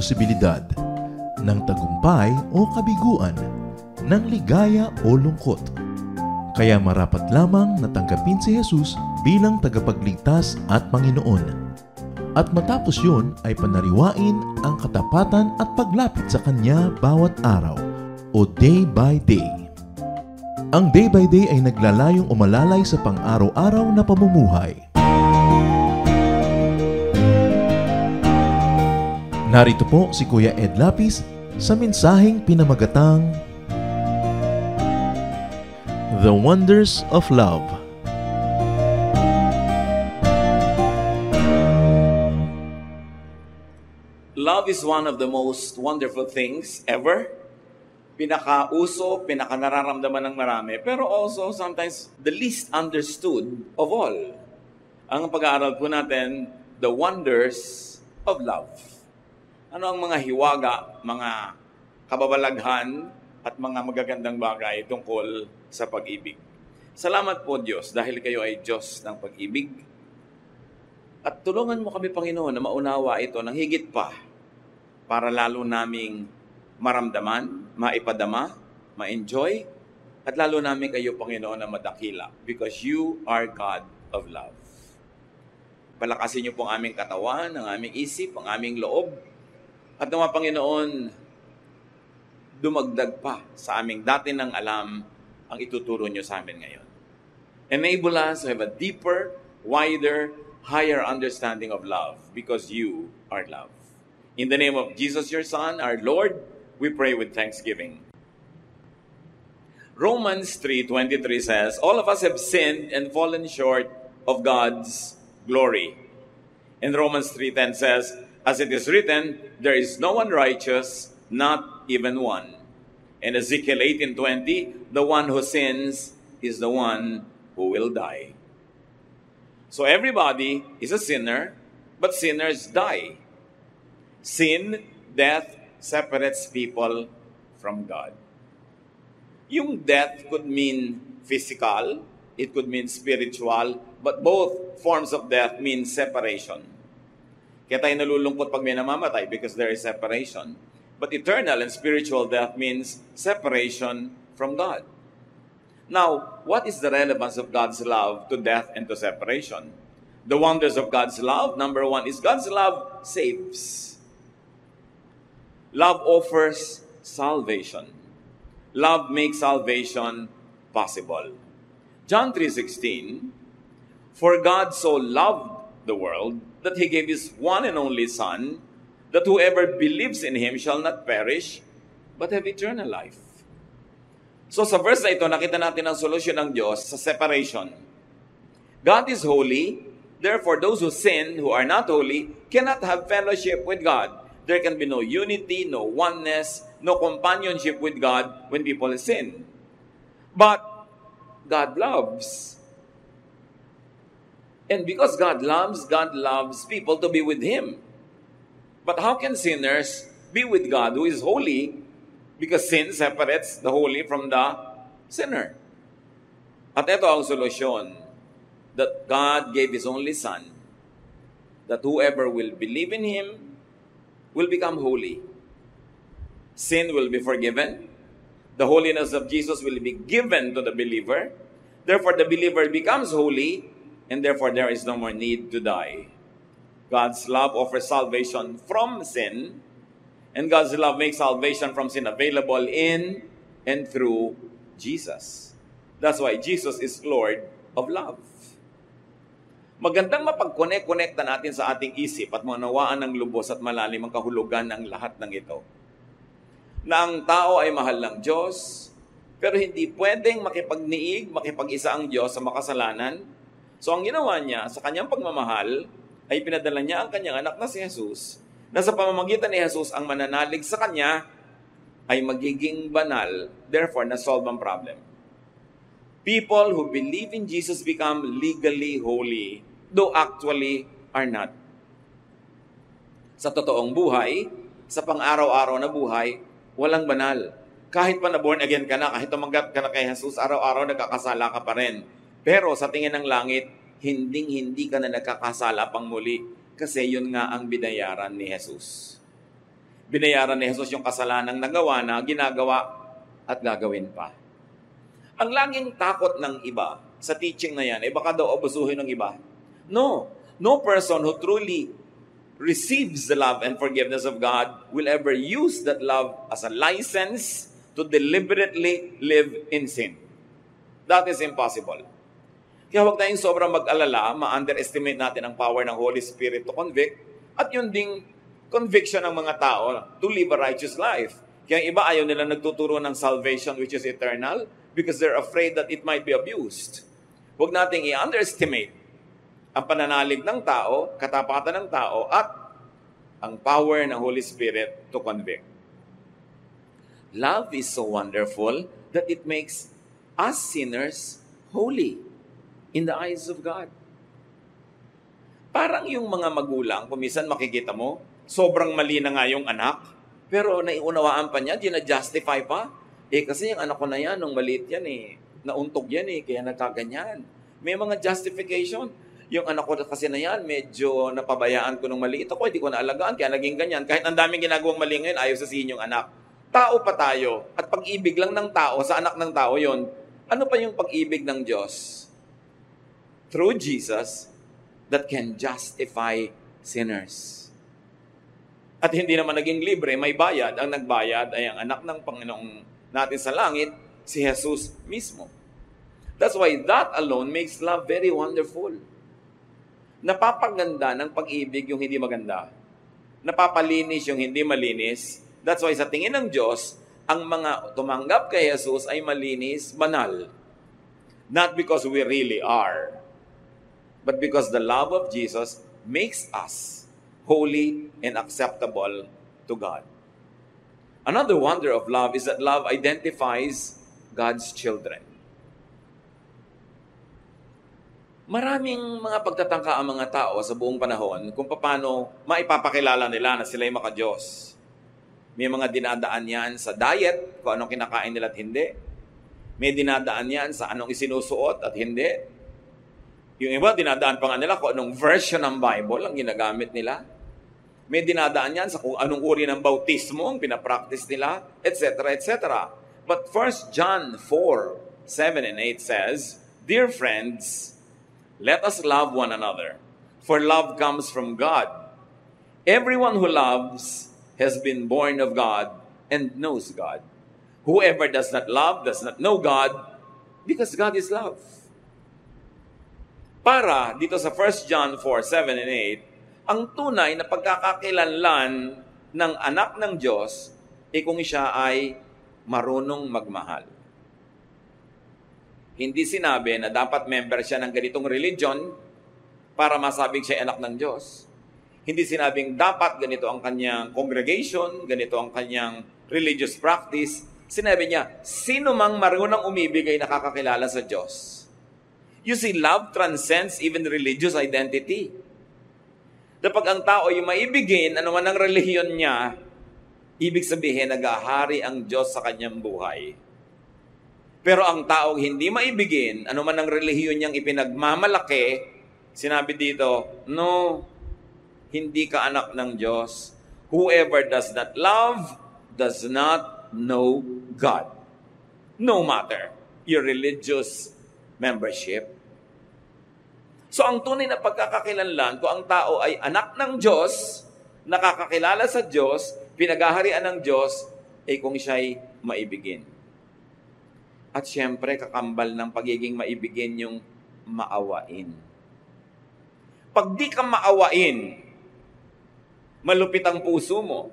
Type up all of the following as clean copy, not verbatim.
posibilidad, ng tagumpay o kabiguan, ng ligaya o lungkot. Kaya marapat lamang na tanggapin si Jesus bilang tagapagligtas at Panginoon. At matapos yun ay panariwain ang katapatan at paglapit sa Kanya bawat araw o day by day. Ang day by day ay naglalayong umalalay sa pang-araw-araw na pamumuhay. Narito po si Kuya Ed Lapis sa mensaheng pinamagatang The Wonders of Love. Love is one of the most wonderful things ever. Pinakauso, pinakanararamdaman ng marami, pero also sometimes the least understood of all. Ang pag-aaral po natin, the wonders of love. Ano ang mga hiwaga, mga kababalaghan, at mga magagandang bagay tungkol sa pag-ibig. Salamat po Diyos dahil kayo ay Diyos ng pag-ibig. At tulungan mo kami Panginoon na maunawa ito ng higit pa para lalo naming maramdaman, maipadama, ma-enjoy, at lalo namin kayo Panginoon na madakila because you are God of love. Palakasin niyo po ang aming katawan, ang aming isip, ang aming loob, at nawa Panginoon, dumagdag pa sa aming dati ng alam ang ituturo niyo sa amin ngayon. Enable us to have a deeper, wider, higher understanding of love because you are love. In the name of Jesus, your Son, our Lord, we pray with thanksgiving. Romans 3:23 says, all of us have sinned and fallen short of God's glory. And Romans 3:10 says, as it is written, there is no one righteous, not even one. And Ezekiel 18:20, the one who sins is the one who will die. So everybody is a sinner, but sinners die. Sin, death, separates people from God. Yung death could mean physical, it could mean spiritual, but both forms of death mean separation. Kaya tayo nalulungkot pag may namamatay because there is separation. But eternal and spiritual death means separation from God. Now, what is the relevance of God's love to death and to separation? The wonders of God's love, number one, is God's love saves. Love offers salvation. Love makes salvation possible. John 3:16, for God so loved the world that He gave His one and only Son, that whoever believes in Him shall not perish, but have eternal life. So sa verse na ito, nakita natin ang solusyon ng Diyos sa separation. God is holy, therefore those who sin, who are not holy, cannot have fellowship with God. There can be no unity, no oneness, no companionship with God when people sin. But God loves. And because God loves people to be with Him. But how can sinners be with God who is holy? Because sin separates the holy from the sinner. At ito ang solusyon, that God gave His only Son, that whoever will believe in Him will become holy. Sin will be forgiven. The holiness of Jesus will be given to the believer. Therefore, the believer becomes holy, and therefore there is no more need to die. God's love offers salvation from sin, and God's love makes salvation from sin available in and through Jesus. That's why Jesus is Lord of love. Magandang mapag-connect-connecta natin sa ating isip at manawaan ng lubos at malalim ang kahulugan ng lahat ng ito. Na ang tao ay mahal ng Diyos, pero hindi pwedeng makipagniig, makipag-isa ang Diyos sa makasalanan. So ang ginawa niya sa kanyang pagmamahal ay pinadala niya ang kanyang anak na si Jesus, na sa pamamagitan ni Jesus ang mananalig sa kanya ay magiging banal, therefore na-solve ang problem. People who believe in Jesus become legally holy, though actually are not. Sa totoong buhay, sa pang-araw-araw na buhay, walang banal. Kahit pa na born again ka na, kahit tumanggap ka na kay Jesus, araw-araw nagkakasala ka pa rin. Pero sa tingin ng langit, hindi ka na nagkakasala pang muli kasi yun nga ang binayaran ni Jesus. Binayaran ni Jesus yung kasalanang nagawa na ginagawa at gagawin pa. Ang laging takot ng iba sa teaching na yan, baka daw abusuhin ng iba. No. No person who truly receives the love and forgiveness of God will ever use that love as a license to deliberately live in sin. That is impossible. Kaya huwag tayong sobrang mag-alala, ma-underestimate natin ang power ng Holy Spirit to convict, at yun ding conviction ng mga tao to live a righteous life. Kaya iba ayaw nila nagtuturo ng salvation which is eternal because they're afraid that it might be abused. Huwag nating i-underestimate ang pananalig ng tao, katapatan ng tao, at ang power ng Holy Spirit to convict. Love is so wonderful that it makes us sinners holy in the eyes of God. Parang yung mga magulang, kumisan makikita mo, sobrang mali na nga yung anak, pero naiunawaan pa niya, ginajustify pa. Kasi yung anak ko na yan, nung maliit yan nauntog yan kaya nagkaganyan. May mga justification. Yung anak ko kasi na yan, medyo napabayaan ko nung maliit ako, hindi ko naalagaan, kaya naging ganyan. Kahit ang daming ginagawang mali ngayon, ayaw sasabihin yung anak. Tao pa tayo, at pag-ibig lang ng tao, sa anak ng tao yon. Ano pa yung pag-ibig ng Diyos? Through Jesus, that can justify sinners. At hindi naman naging libre, may bayad. Ang nagbayad ay ang anak ng Panginoong natin sa langit, si Jesus mismo. That's why that alone makes love very wonderful. Napapaganda ng pag-ibig yung hindi maganda. Napapalinis yung hindi malinis. That's why sa tingin ng Diyos, ang mga tumanggap kay Jesus ay malinis, banal. Not because we really are, but because the love of Jesus makes us holy and acceptable to God. Another wonder of love is that love identifies God's children. Maraming mga pagtatangka ang mga tao sa buong panahon kung paano maipapakilala nila na sila'y maka-Diyos. May mga dinadaan yan sa diet, kung anong kinakain nila at hindi. May dinadaan yan sa anong isinusuot at hindi. Yung iba, dinadaan pa nga nila kung anong version ng Bible ang ginagamit nila. May dinadaan yan sa kung anong uri ng bautismo ang pinapractice nila, etc., etc. But 1 John 4:7 and 8 says, "Dear friends, let us love one another, for love comes from God. Everyone who loves has been born of God and knows God. Whoever does not love does not know God, because God is love." Para dito sa 1 John 4:7 and 8, ang tunay na pagkakakilanlan ng anak ng Diyos kung siya ay marunong magmahal. Hindi sinabi na dapat member siya ng ganitong religion para masabing siya ay anak ng Diyos. Hindi sinabing dapat ganito ang kanyang congregation, ganito ang kanyang religious practice. Sinabi niya, sino mang marunong umibig ay nakakakilala sa Diyos. You see, love transcends even religious identity. Kapag ang tao ay maibigin, ano man ang relihiyon niya, ibig sabihin, nag-ahari ang Diyos sa kanyang buhay. Pero ang taong hindi maibigin, ano man ang relihiyon niyang ipinagmamalaki, sinabi dito, no, hindi ka anak ng Diyos. Whoever does not love does not know God. No matter your religious membership. So ang tunay na pagkakakilanlan, kung ang tao ay anak ng Diyos, nakakakilala sa Diyos, pinaghaharian ng Diyos, kung siya'y maibigin. At syempre, kakambal ng pagiging maibigin yung maawain. Pag di ka maawain, malupit ang puso mo.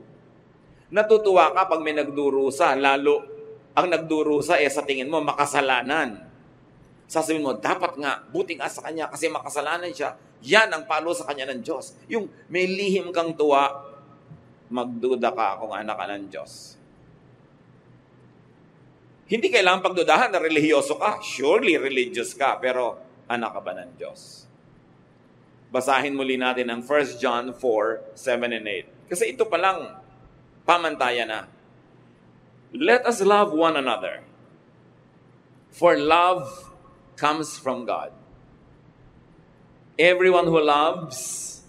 Natutuwa ka pag may nagdurusa, lalo ang nagdurusa sa tingin mo makasalanan. Sasabihin mo, dapat nga, buting sa kanya kasi makasalanan siya. Yan ang palo sa kanya ng Diyos. Yung may lihim kang tuwa, magduda ka kung anak ka ng Diyos. Hindi kailangan pagdudahan na relihiyoso ka. Surely religious ka, pero anak ka ba ng Diyos? Basahin muli natin ang 1 John 4:7 and 8. Kasi ito palang pamantayan na. Let us love one another. For love comes from God. Everyone who loves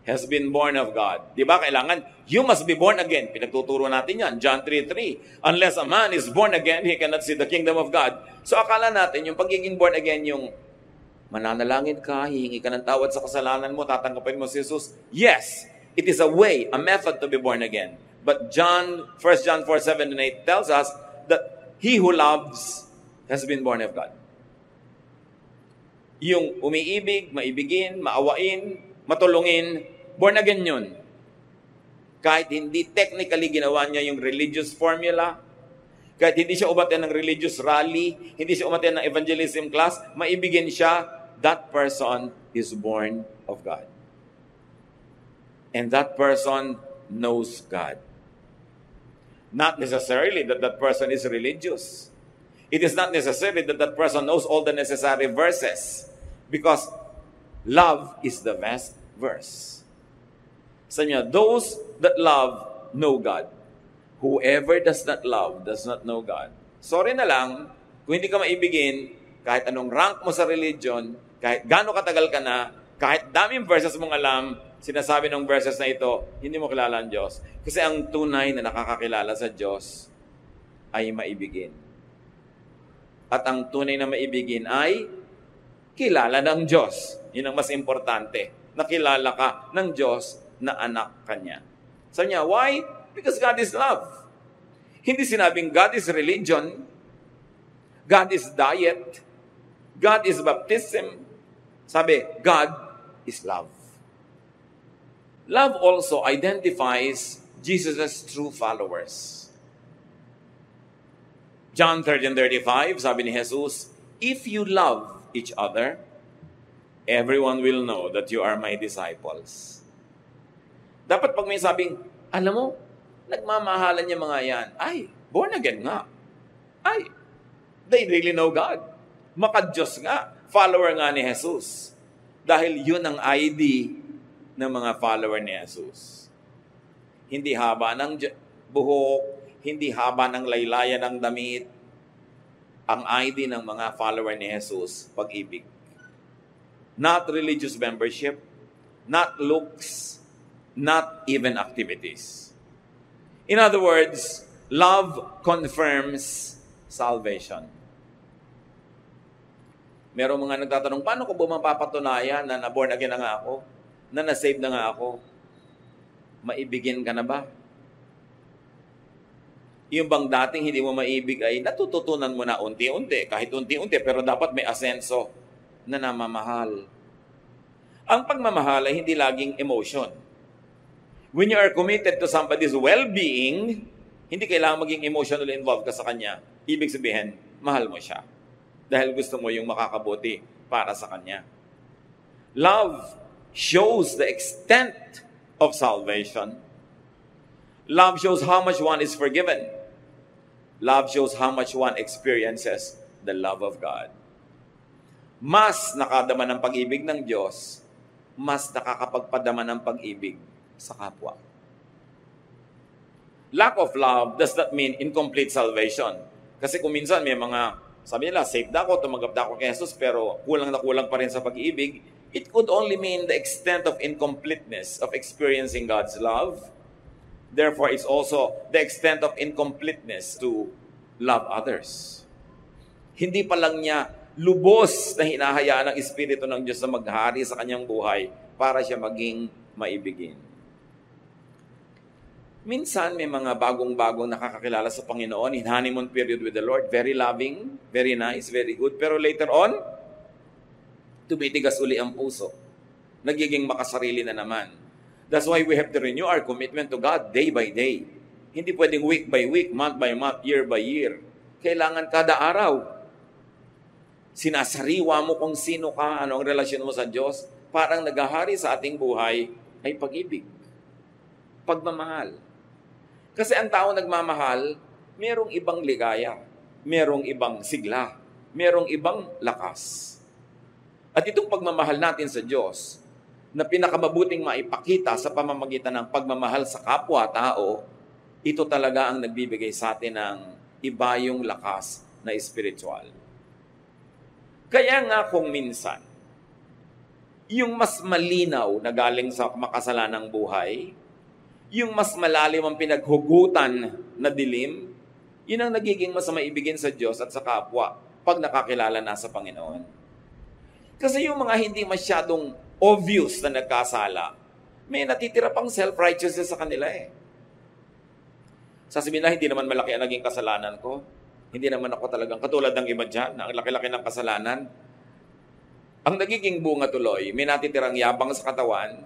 has been born of God. Di ba? Kailangan, you must be born again. Pinagtuturo natin yan. John 3:3. Unless a man is born again, he cannot see the kingdom of God. So akala natin, yung pagiging born again, yung mananalangin ka, hihingi ka ng tawad sa kasalanan mo, tatanggapin mo si Jesus. Yes, it is a way, a method to be born again. But 1 John 4:7 and 8 tells us that he who loves has been born of God. Yung umiibig, maibigin, maawain, matulungin, born again yun. Kahit hindi technically ginawa niya yung religious formula, kahit hindi siya umaten ng religious rally, hindi siya umaten ng evangelism class, maibigin siya, that person is born of God. And that person knows God. Not necessarily that that person is religious. It is not necessarily that that person knows all the necessary verses. Because love is the best verse. Sabi niya, those that love know God. Whoever does not love does not know God. Sorry na lang, kung hindi ka maibigin, kahit anong rank mo sa religion, kahit gaano katagal ka na, kahit daming verses mong alam, sinasabi ng verses na ito, hindi mo kilala ang Diyos. Kasi ang tunay na nakakakilala sa Diyos ay maibigin. At ang tunay na maibigin ay kilala ng Diyos. Yun ang mas importante. Nakilala ka ng Diyos na anak ka niya. Sabi niya, why? Because God is love. Hindi sinabing God is religion. God is diet. God is baptism. Sabi, God is love. Love also identifies Jesus' true followers. John 13:35, sabi ni Jesus, if you love each other, everyone will know that you are my disciples. Dapat pag may sabing, alam mo, nagmamahalan niya mga yan. Ay, born again nga. Ay, they really know God. Maka-Diyos nga. Follower nga ni Jesus. Dahil yun ang ID ng mga follower ni Jesus. Hindi haba ng buhok, hindi haba ng laylayan ng damit. Ang ID ng mga follower ni Jesus, pag-ibig. Not religious membership, not looks, not even activities. In other words, love confirms salvation. Merong mga nagtatanong, paano ko ba mapapatunayan na na-born again na nga ako? Na na-save na nga ako? Maibigin ka na ba? Yung bang dating hindi mo maibig ay natututunan mo na unti-unti, kahit unti-unti, pero dapat may asenso na namamahal. Ang pagmamahal ay hindi laging emotion. When you are committed to somebody's well-being, hindi kailangan maging emotionally involved ka sa kanya. Ibig sabihin, mahal mo siya. Dahil gusto mo yung makakabuti para sa kanya. Love shows the extent of salvation. Love shows how much one is forgiven. Love shows how much one experiences the love of God. Mas nakadama ng pag-ibig ng Diyos, mas nakakapagpadama ng pag-ibig sa kapwa. Lack of love does not mean incomplete salvation. Kasi kung minsan may mga, sabi nila, saved ako, tumanggap na ako kay Jesus, pero kulang na kulang pa rin sa pag-ibig, it could only mean the extent of incompleteness of experiencing God's love. Therefore, it's also the extent of incompleteness to love others. Hindi pa lang niya lubos na hinahayaan ng Espiritu ng Diyos na maghari sa kanyang buhay para siya maging maibigin. Minsan, may mga bagong-bagong nakakakilala sa Panginoon in honeymoon period with the Lord. Very loving, very nice, very good. Pero later on, tumitigas uli ang puso. Nagiging makasarili na naman. That's why we have to renew our commitment to God day by day. Hindi pwedeng week by week, month by month, year by year. Kailangan kada araw. Sinasariwa mo kung sino ka, ano ang relasyon mo sa Diyos. Parang naghahari sa ating buhay ay pag-ibig. Pagmamahal. Kasi ang tao nagmamahal, merong ibang ligaya, merong ibang sigla, merong ibang lakas. At itong pagmamahal natin sa Diyos, na pinakamabuting maipakita sa pamamagitan ng pagmamahal sa kapwa-tao, ito talaga ang nagbibigay sa atin ng iba yung lakas na espiritual. Kaya nga kung minsan, yung mas malinaw na galing sa makasalanang buhay, yung mas malalim ang pinaghugutan na dilim, yun ang nagiging mas maibigin sa Diyos at sa kapwa pag nakakilala na sa Panginoon. Kasi yung mga hindi masyadong obvious na nagkasala, may natitira pang self-righteousness sa kanila eh. Sasabihin na, hindi naman malaki ang naging kasalanan ko. Hindi naman ako talagang katulad ng iba dyan, na ang laki-laki ng kasalanan. Ang nagiging bunga tuloy, may natitirang yabang sa katawan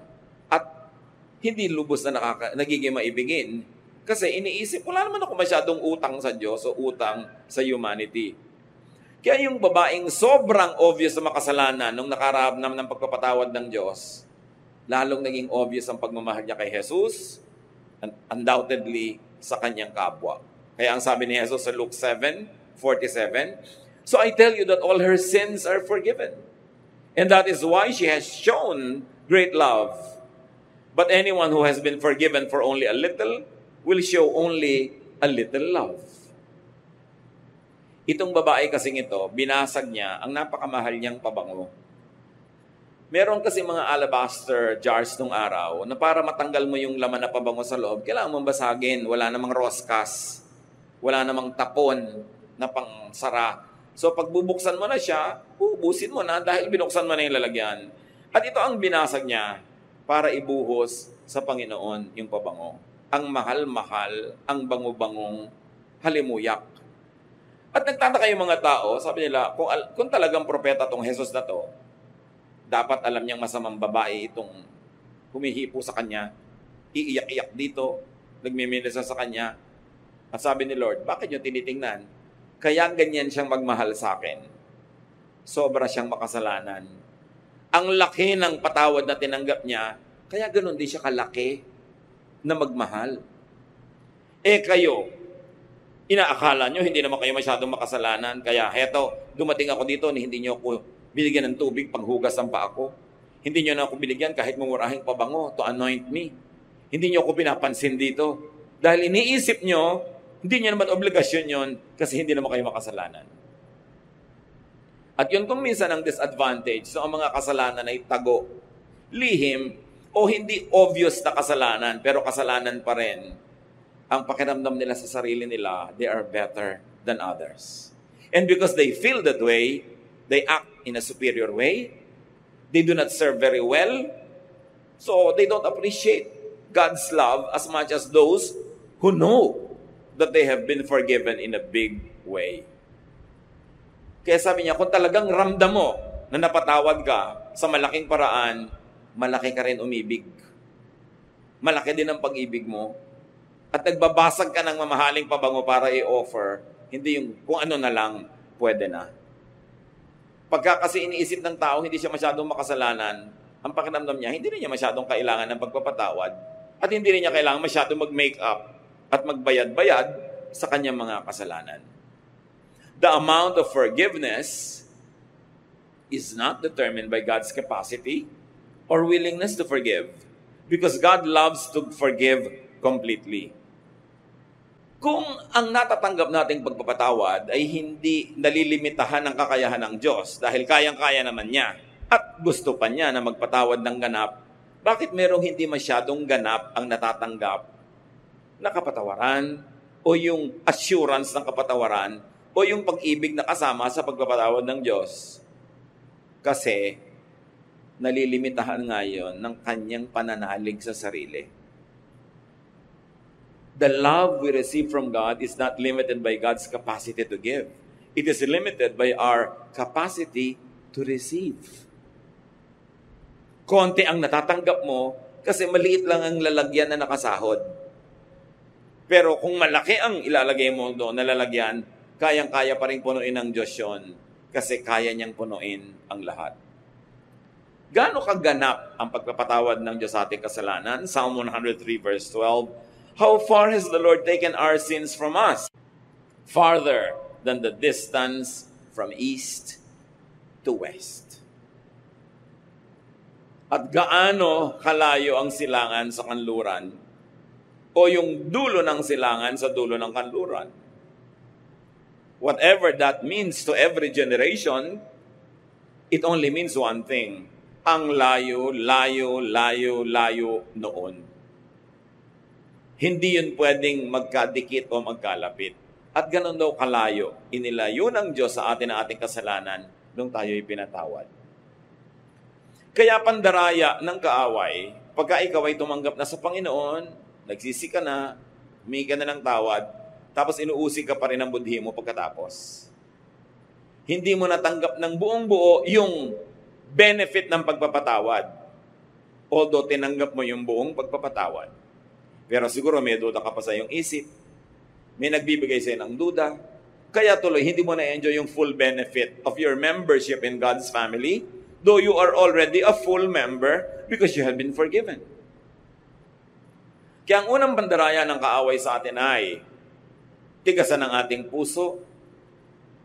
at hindi lubos na nagiging maibigin. Kasi iniisip, wala naman ako masyadong utang sa Diyos o utang sa humanity. Kaya yung babaeng sobrang obvious na makasalanan nung nakarahap naman ng pagpapatawad ng Diyos, lalong naging obvious ang pagmamahal niya kay Jesus, undoubtedly sa kanyang kapwa. Kaya ang sabi ni Jesus sa Luke 7:47, "So I tell you that all her sins are forgiven. And that is why she has shown great love. But anyone who has been forgiven for only a little will show only a little love." Itong babae kasing ito, binasag niya ang napakamahal niyang pabango. Meron kasi mga alabaster jars nung araw na para matanggal mo yung laman na pabango sa loob, kailangan mong basagin. Wala namang roskas. Wala namang tapon na pangsara. So pag bubuksan mo na siya, ubusin mo na dahil binuksan mo na yung lalagyan. At ito ang binasag niya para ibuhos sa Panginoon yung pabango. Ang mahal-mahal, ang bango-bangong halimuyak. At nagtataka yung mga tao, sabi nila, kung talagang propeta tong Jesus na to, dapat alam niyang masamang babae itong humihipo sa kanya, iiyak-iyak dito, nagmiminisa sa kanya. At sabi ni Lord, bakit niyo tinitingnan? Kaya ganyan siyang magmahal sa akin. Sobra siyang makasalanan. Ang laki ng patawad na tinanggap niya, kaya ganoon din siya kalaki na magmahal. Kayo, inaakala nyo, hindi naman kayo masyadong makasalanan, kaya heto, dumating ako dito, hindi nyo ako binigyan ng tubig panghugas ang paa ko. Hindi nyo na ako binigyan kahit mumurahing pabango to anoint me. Hindi nyo ako pinapansin dito. Dahil iniisip nyo, hindi nyo naman obligasyon yon kasi hindi naman kayo makasalanan. At yun kung minsan ang disadvantage so ang mga kasalanan ay tago, lihim, o hindi obvious na kasalanan, pero kasalanan pa rin. Ang pakiramdam nila sa sarili nila, they are better than others. And because they feel that way, they act in a superior way. They do not serve very well. So they don't appreciate God's love as much as those who know that they have been forgiven in a big way. Kaya sabi niya, kung talagang ramdam mo na napatawad ka sa malaking paraan, malaki ka rin umibig. Malaki din ang pag-ibig mo. At nagbabasag ka ng mamahaling pabango para i-offer, hindi yung kung ano na lang pwede na. Pagka kasi iniisip ng tao, hindi siya masyadong makasalanan, ang pakiramdam niya, hindi rin niya masyadong kailangan ng pagpapatawad at hindi rin niya kailangan masyadong mag-make up at magbayad-bayad sa kanyang mga kasalanan. The amount of forgiveness is not determined by God's capacity or willingness to forgive because God loves to forgive completely. Kung ang natatanggap nating pagpapatawad ay hindi nalilimitahan ng kakayahan ng Diyos dahil kayang-kaya naman niya at gusto pa niya na magpatawad ng ganap, bakit merong hindi masyadong ganap ang natatanggap na kapatawaran o yung assurance ng kapatawaran o yung pag-ibig na kasama sa pagpapatawad ng Diyos? Kasi nalilimitahan ngayon ng kanyang pananalig sa sarili. The love we receive from God is not limited by God's capacity to give. It is limited by our capacity to receive. Konti ang natatanggap mo kasi maliit lang ang lalagyan na nakasahod. Pero kung malaki ang ilalagay mo doon na lalagyan, kayang-kaya pa rin punuin ng Diyos yun kasi kaya niyang punuin ang lahat. Gaano kaganap ang pagpapatawad ng Diyos sa ating kasalanan? Psalm 103 verse 12, "How far has the Lord taken our sins from us? Farther than the distance from east to west." At gaano kalayo ang silangan sa kanluran o yung dulo ng silangan sa dulo ng kanluran. Whatever that means to every generation, it only means one thing. Ang layo, layo, layo, layo noon. Hindi yun pwedeng magkadikit o magkalapit. At ganun daw kalayo, inilayo ng Diyos sa atin ang ating kasalanan nung tayo'y pinatawad. Kaya pandaraya ng kaaway, pagka ikaw ay tumanggap na sa Panginoon, nagsisi ka na, humingi ka na ng tawad, tapos inuusig ka pa rin ang budhi mo pagkatapos. Hindi mo natanggap ng buong buo yung benefit ng pagpapatawad. Although tinanggap mo yung buong pagpapatawad. Pero siguro may duda ka pa sa iyong isip, may nagbibigay sa'yo ng duda, kaya tuloy hindi mo na-enjoy yung full benefit of your membership in God's family, though you are already a full member because you have been forgiven. Kaya ang unang pandaraya ng kaaway sa atin ay tigasan ang ating puso,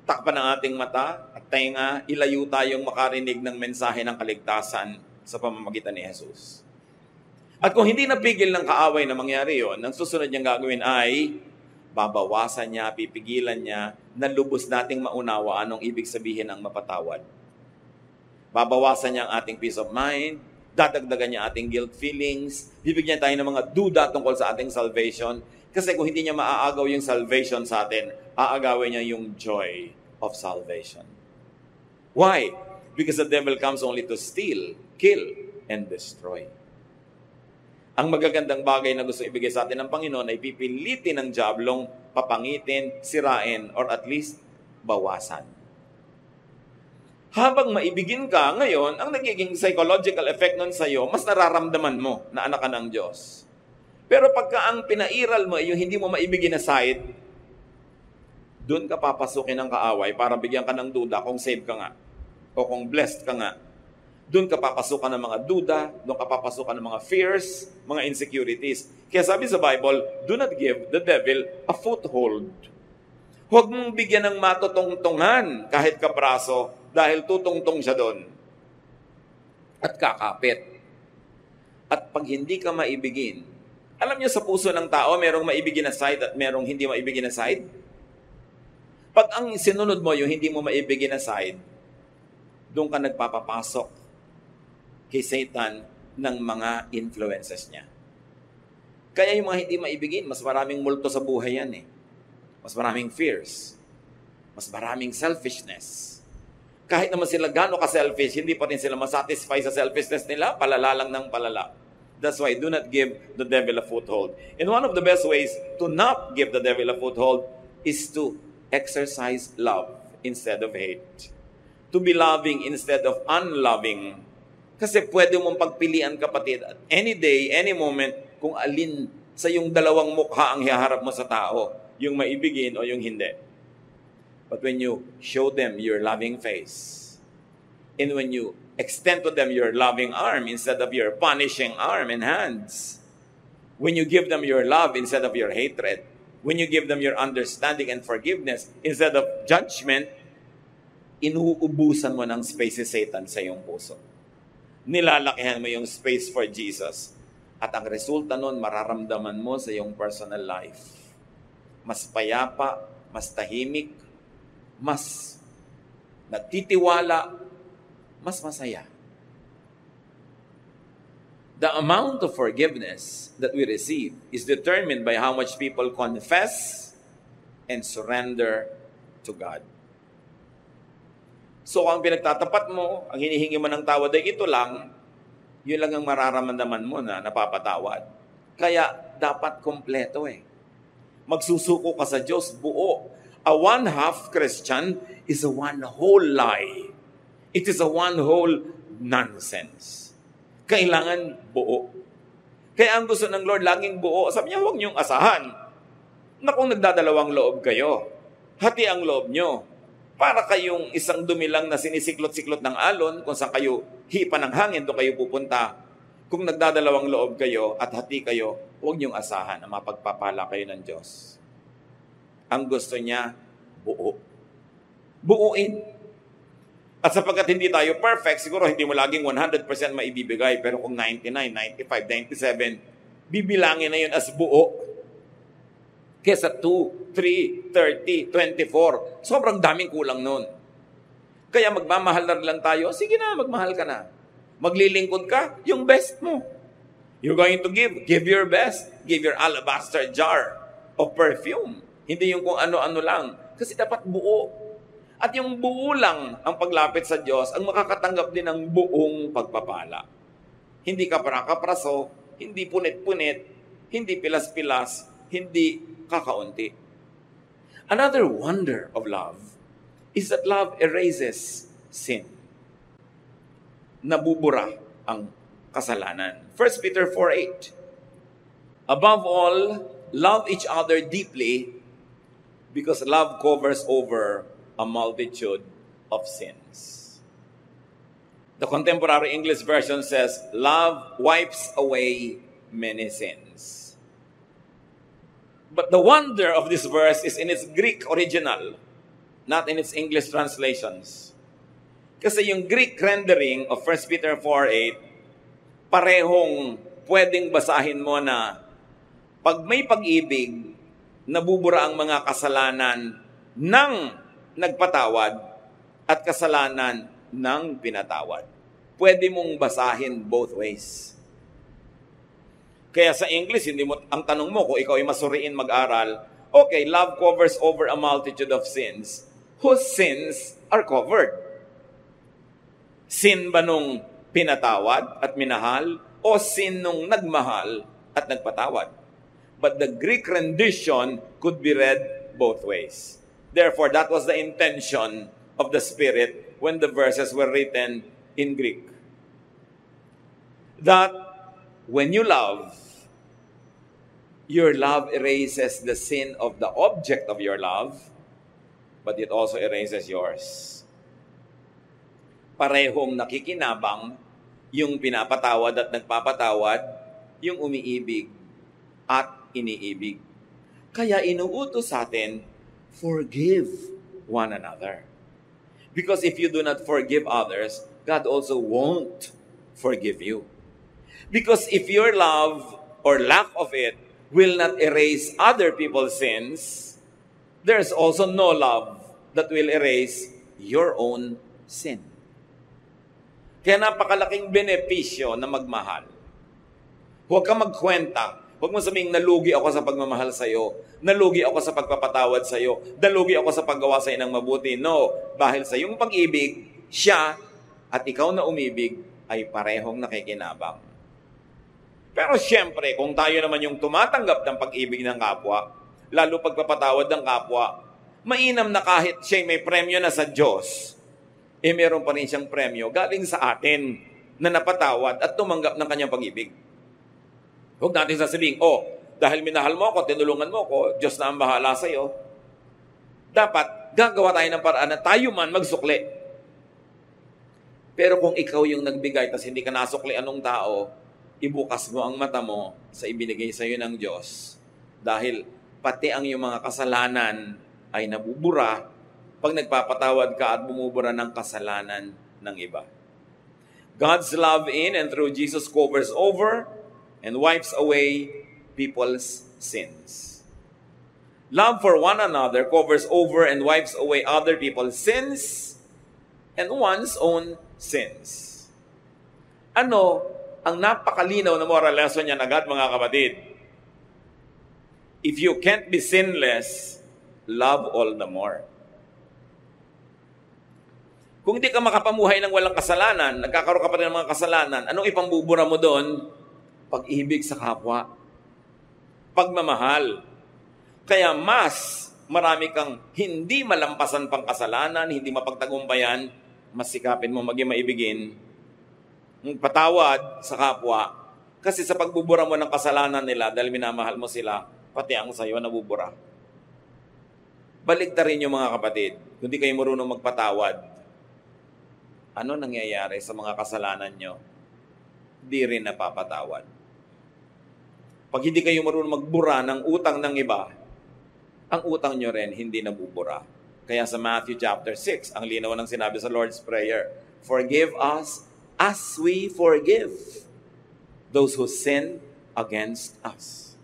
takpan ang ating mata, at tainga, ilayo tayong makarinig ng mensahe ng kaligtasan sa pamamagitan ni Jesus. At kung hindi napigil ng kaaway na mangyari yon, ang susunod niyang gagawin ay babawasan niya, pipigilan niya, na lubos nating maunawa anong ibig sabihin ng mapatawad. Babawasan niya ang ating peace of mind, dadagdagan niya ating guilt feelings, bibigyan tayo ng mga duda tungkol sa ating salvation, kasi kung hindi niya maaagaw yung salvation sa atin, aagawin niya yung joy of salvation. Why? Because the devil comes only to steal, kill, and destroy. Ang magagandang bagay na gusto ibigay sa atin ng Panginoon ay pipilitin ng diablong papangitin, sirain, or at least bawasan. Habang maibigin ka, ngayon, ang nagiging psychological effect nun sa'yo, mas nararamdaman mo na anak ka ng Diyos. Pero pagka ang pinairal mo ay yung hindi mo maibigin na side, doon ka papasukin ng kaaway para bigyan ka ng duda kung saved ka nga o kung blessed ka nga. Doon ka papasukan ng mga duda, doon ka papasukan ng mga fears, mga insecurities. Kaya sabi sa Bible, do not give the devil a foothold. Huwag mong bigyan ng matutungtungan kahit kapraso dahil tutungtong siya doon. At kakapit. At pag hindi ka maibigin, alam niyo sa puso ng tao, merong maibigin na side at merong hindi maibigin na side. Pag ang sinunod mo yung hindi mo maibigin na side, doon ka nagpapapasok kay Satan ng mga influences niya. Kaya yung mga hindi maibigin, mas maraming multo sa buhay yan eh. Mas maraming fears. Mas maraming selfishness. Kahit naman sila gano'n ka-selfish, hindi pa rin sila masatisfy sa selfishness nila, palala lang ng palala. That's why do not give the devil a foothold. And one of the best ways to not give the devil a foothold is to exercise love instead of hate. To be loving instead of unloving. Kasi pwede mong pagpilian, kapatid, at any day, any moment, kung alin sa yung dalawang mukha ang hiharap mo sa tao, yung maibigin o yung hindi. But when you show them your loving face, and when you extend to them your loving arm instead of your punishing arm and hands, when you give them your love instead of your hatred, when you give them your understanding and forgiveness instead of judgment, inuubusan mo ng space si Satan sa iyong puso. Nilalakihan mo yung space for Jesus. At ang resulta nun, mararamdaman mo sa iyong personal life. Mas payapa, mas tahimik, mas nagtitiwala, mas masaya. The amount of forgiveness that we receive is determined by how much people confess and surrender to God. So, ang pinagtatapat mo, ang hinihingi mo ng tawad ay ito lang, yun lang ang mararamdaman mo na napapatawad. Kaya, dapat kompleto eh. Magsusuko ka sa Diyos, buo. A one-half Christian is a one whole lie. It is a one whole nonsense. Kailangan buo. Kaya ang gusto ng Lord, laging buo. Sabi niya, huwag niyong asahan na kung nagdadalawang loob kayo, hati ang loob niyo. Para kayong isang dumilang na sinisiklot-siklot ng alon, kung saan kayo hipa ng hangin, doon kayo pupunta. Kung nagdadalawang loob kayo at hati kayo, huwag niyong asahan na mapagpapala kayo ng Diyos. Ang gusto niya, buo. Buuin. At sapagkat hindi tayo perfect, siguro hindi mo laging 100% maibibigay, pero kung 99, 95, 97, bibilangin na yun as buo. Kesa 2, 3, 30, 24. Sobrang daming kulang nun. Kaya magmamahal na lang tayo, sige na, magmahal ka na. Maglilingkod ka, yung best mo. You're going to give your best. Give your alabaster jar of perfume. Hindi yung kung ano-ano lang. Kasi dapat buo. At yung buo lang ang paglapit sa Diyos ang makakatanggap din ng buong pagpapala. Hindi kapra-kapraso, hindi punit-punit, hindi pilas-pilas, hindi kakaunti. Another wonder of love is that love erases sin. Nabubura ang kasalanan. 1 Peter 4:8. Above all, love each other deeply because love covers over a multitude of sins. The contemporary English version says, love wipes away many sins. But the wonder of this verse is in its Greek original, not in its English translations. Kasi yung Greek rendering of 1 Peter 4:8, parehong pwedeng basahin mo na pag may pag-ibig, nabubura ang mga kasalanan ng nagpatawad at kasalanan ng pinatawad. Pwede mong basahin both ways. Kaya sa English, hindi mo, ang tanong mo kung ikaw ay masuriin mag-aral, okay, love covers over a multitude of sins. Whose sins are covered? Sin ba nung pinatawad at minahal o sin nung nagmahal at nagpatawad? But the Greek rendition could be read both ways. Therefore, that was the intention of the Spirit when the verses were written in Greek. That when you love, your love erases the sin of the object of your love, but it also erases yours. Parehong nakikinabang yung pinapatawad at nagpapatawad, yung umiibig at iniibig. Kaya inuutos sa atin, forgive one another. Because if you do not forgive others, God also won't forgive you. Because if your love or lack of it will not erase other people's sins, there's also no love that will erase your own sin. Kaya napakalaking benepisyo na magmahal. Huwag kang magkwenta. Huwag mo sabihing, nalugi ako sa pagmamahal sa'yo. Nalugi ako sa pagpapatawad sa'yo. Nalugi ako sa paggawa sa'yo ng mabuti. No, dahil sa iyong pag-ibig, siya at ikaw na umibig ay parehong nakikinabang. Pero siyempre, kung tayo naman yung tumatanggap ng pag-ibig ng kapwa, lalo pagpapatawad ng kapwa, mainam na kahit siya may premyo na sa Diyos, meron pa rin siyang premyo galing sa atin na napatawad at tumanggap ng kanyang pag-ibig. Huwag natin sasabihin, dahil minahal mo ako, tinulungan mo ako, Diyos na ang bahala sa'yo. Dapat, gagawa tayo ng paraan na tayo man magsukli. Pero kung ikaw yung nagbigay, tas hindi ka nasukli anong tao, ibukas mo ang mata mo sa ibinigay sa'yo ng Diyos. Dahil pati ang iyong mga kasalanan ay nabubura pag nagpapatawad ka at bumubura ng kasalanan ng iba. God's love in and through Jesus covers over and wipes away people's sins. Love for one another covers over and wipes away other people's sins and one's own sins. Ano ang napakalinaw na moral lesson niyan agad, mga kapatid? If you can't be sinless, love all the more. Kung hindi ka makapamuhay ng walang kasalanan, nagkakaroon ka pa rin ng mga kasalanan, anong ipambubura mo doon? Pag-ibig sa kapwa. Pagmamahal. Kaya mas marami kang hindi malampasan pang kasalanan, hindi mapagtagumpayan, mas sikapin mo maging maibigin, patawad sa kapwa. Kasi sa pagbubura mo ng kasalanan nila, dahil minamahal mo sila, pati ang sayo nabubura. Baligtarin niyo, mga kapatid. Kung di kayo marunong magpatawad, ano nangyayari sa mga kasalanan nyo? Di rin napapatawad. Pag hindi kayo marunong magbura ng utang ng iba, ang utang nyo rin hindi nabubura. Kaya sa Matthew chapter 6, ang linaw ng sinabi sa Lord's Prayer, forgive us as we forgive those who sin against us.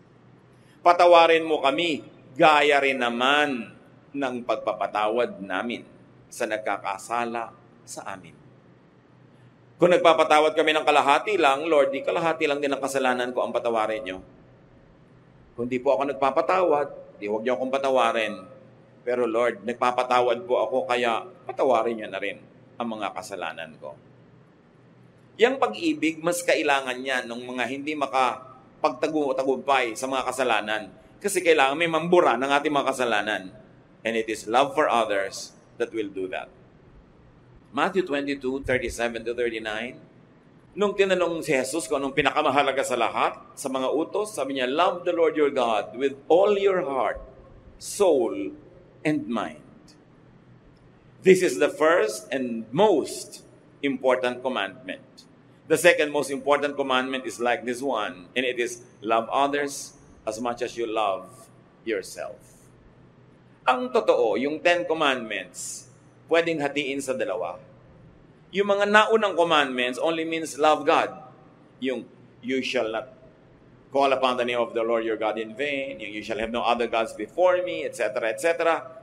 Patawarin mo kami, gaya rin naman ng pagpapatawad namin sa nagkakasala sa amin. Kung nagpapatawad kami ng kalahati lang, Lord, di kalahati lang din ang kasalanan ko ang patawarin nyo. Kung di po ako nagpapatawad, di huwag niyo akong patawarin. Pero Lord, nagpapatawad po ako, kaya patawarin niyo na rin ang mga kasalanan ko. Yang pag-ibig, mas kailangan yan ng mga hindi makapagtagumpay sa mga kasalanan. Kasi kailangan may mambura ng ating mga kasalanan. And it is love for others that will do that. Matthew 22:37-39. Nung tinanong si Jesus kung anong pinakamahalaga sa lahat, sa mga utos, sabi niya, love the Lord your God with all your heart, soul, and mind. This is the first and most important commandment. The second most important commandment is like this one, and it is love others as much as you love yourself. Ang totoo, yung 10 commandments, pwedeng hatiin sa dalawa. Yung mga naunang commandments only means love God. Yung you shall not call upon the name of the Lord your God in vain, yung you shall have no other gods before me, etc., etc.